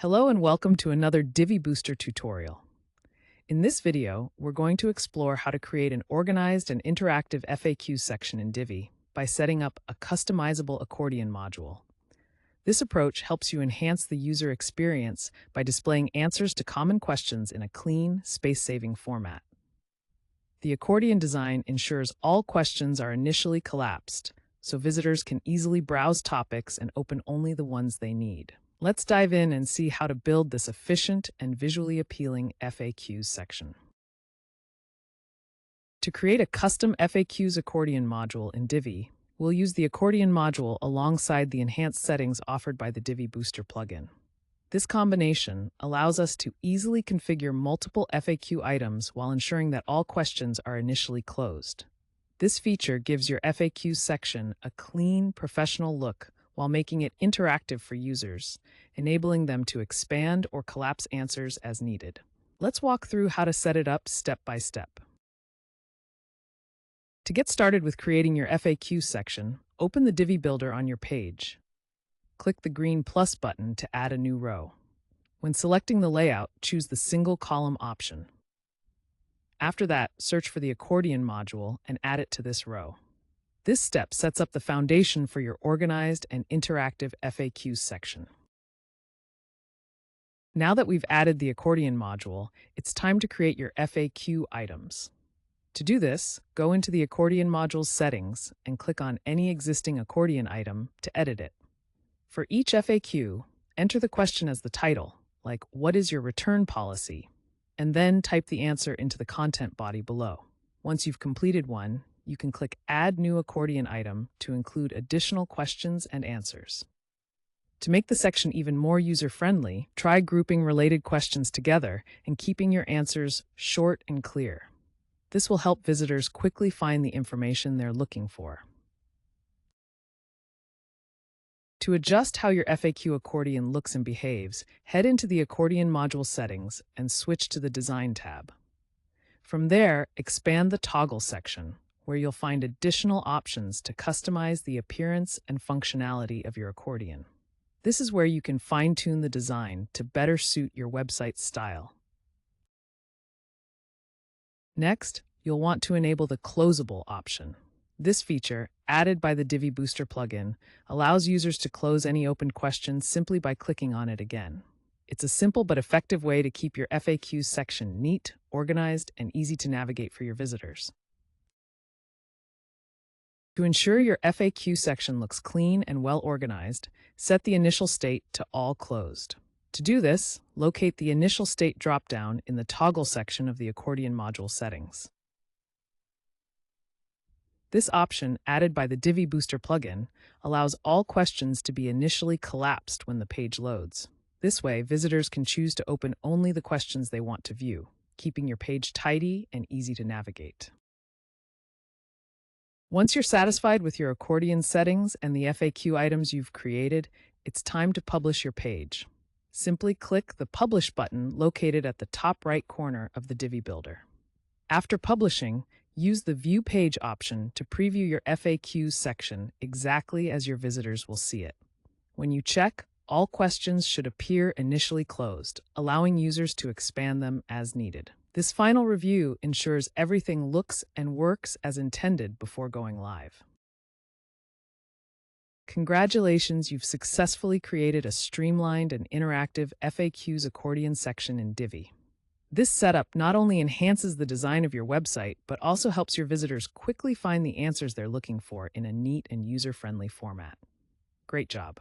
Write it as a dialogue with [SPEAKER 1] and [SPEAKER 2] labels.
[SPEAKER 1] Hello and welcome to another Divi Booster tutorial. In this video, we're going to explore how to create an organized and interactive FAQ section in Divi by setting up a customizable accordion module. This approach helps you enhance the user experience by displaying answers to common questions in a clean, space-saving format. The accordion design ensures all questions are initially collapsed, so visitors can easily browse topics and open only the ones they need. Let's dive in and see how to build this efficient and visually appealing FAQs section. To create a custom FAQs accordion module in Divi, we'll use the accordion module alongside the enhanced settings offered by the Divi Booster plugin. This combination allows us to easily configure multiple FAQ items while ensuring that all questions are initially closed. This feature gives your FAQs section a clean, professional look while making it interactive for users, enabling them to expand or collapse answers as needed. Let's walk through how to set it up step by step. To get started with creating your FAQ section, open the Divi Builder on your page. Click the green plus button to add a new row. When selecting the layout, choose the single column option. After that, search for the accordion module and add it to this row. This step sets up the foundation for your organized and interactive FAQs section. Now that we've added the accordion module, it's time to create your FAQ items. To do this, go into the accordion module's settings and click on any existing accordion item to edit it. For each FAQ, enter the question as the title, like "What is your return policy?" and then type the answer into the content body below. Once you've completed one, you can click Add New Accordion Item to include additional questions and answers. To make the section even more user-friendly, try grouping related questions together and keeping your answers short and clear. This will help visitors quickly find the information they're looking for. To adjust how your FAQ accordion looks and behaves, head into the accordion module settings and switch to the Design tab. From there, expand the Toggle section, where you'll find additional options to customize the appearance and functionality of your accordion. This is where you can fine-tune the design to better suit your website's style. Next, you'll want to enable the Closable option. This feature, added by the Divi Booster plugin, allows users to close any open questions simply by clicking on it again. It's a simple but effective way to keep your FAQs section neat, organized, and easy to navigate for your visitors. To ensure your FAQ section looks clean and well organized, set the initial state to All Closed. To do this, locate the Initial State dropdown in the Toggle section of the accordion module settings. This option, added by the Divi Booster plugin, allows all questions to be initially collapsed when the page loads. This way, visitors can choose to open only the questions they want to view, keeping your page tidy and easy to navigate. Once you're satisfied with your accordion settings and the FAQ items you've created, it's time to publish your page. Simply click the Publish button located at the top right corner of the Divi Builder. After publishing, use the View Page option to preview your FAQs section exactly as your visitors will see it. When you check, all questions should appear initially closed, allowing users to expand them as needed. This final review ensures everything looks and works as intended before going live. Congratulations, you've successfully created a streamlined and interactive FAQs accordion section in Divi. This setup not only enhances the design of your website, but also helps your visitors quickly find the answers they're looking for in a neat and user-friendly format. Great job.